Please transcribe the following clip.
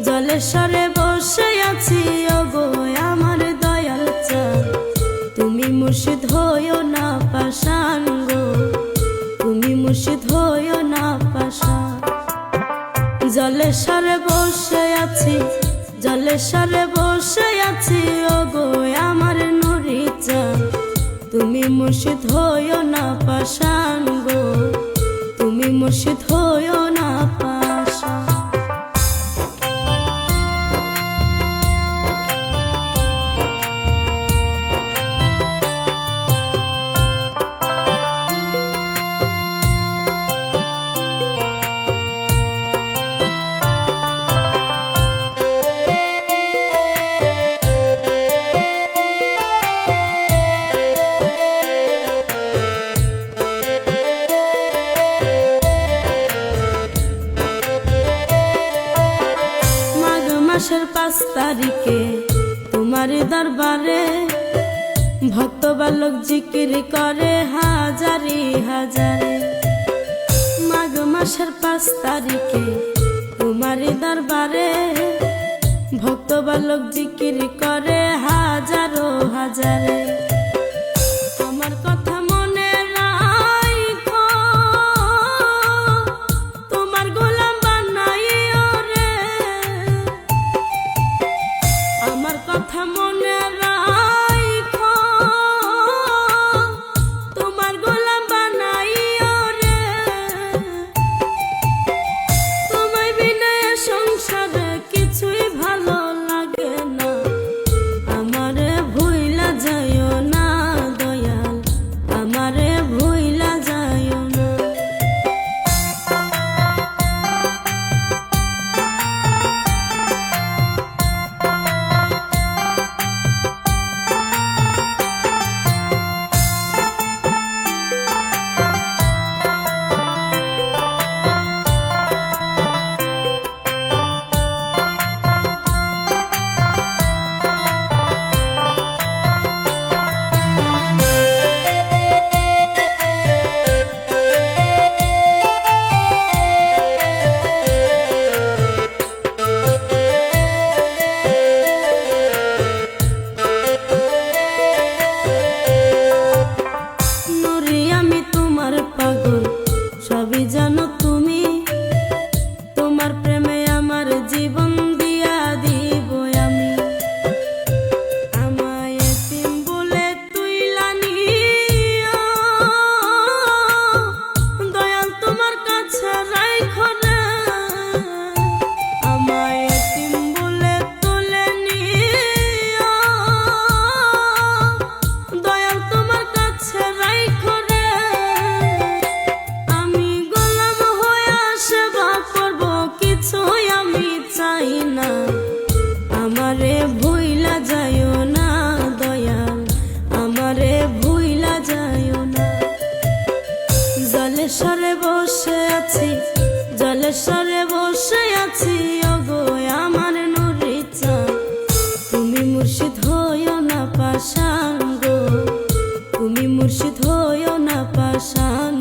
জলেশ্বরে বসে আছি ওগো আমার দয়াল চাঁদ, তুমি মুর্শিদ হইও না পাষাণ গো, তুমি মুর্শিদ হইও না পাষাণ। জলেশ্বরে বসে আছি, জলেশ্বরে বসে আছি ওগো আমার নুরি চাঁদ, তুমি মুর্শিদ হইও না পাষাণ গো, তুমি মুর্শিদ হইও না পাষাণ। মাসের 5 তারিখে তোমার দরবারে ভক্ত বালক জিকির করে হাজারি হাজারে। মাঘ মাসের 5 তারিখে তোমার দরবারে ভক্ত বালক জিকির করে হাজারো হাজারে। আমার কথা মনে রাখো, তোমার গোলাম বানাইও রে, আমার কথা মনে রাখো, তোমার গোলাম বানাইও রে, তোমায় বিনা সংসারে কিছুই ভালো লাগে না, আমারে ভুইলা যাইও না দয়াল, আমারে ভুইলা যাইও না। সবই জানো তুমি, তোমার প্রেমে আমার জীবন দিয়া দিব আমি। আমায় এতিম বলে তুইলা নিও, দয়াল তোমার কাছে রাইখো না, আমায় এতিম বলে তুলে নিও, দয়াল তোমার কাছে রাইখো না। আমারে ভুইলা যাইও না দয়াল, আমারে ভুইলা যাইও না। জলেশ্বরে বসে আছি, জলেশ্বরে বসে আছি ওগো আমার নুরি চাঁদ, তুমি মুর্শিদ হইও না পাষাণ গো, তুমি মুর্শিদ হইও না পাষাণ।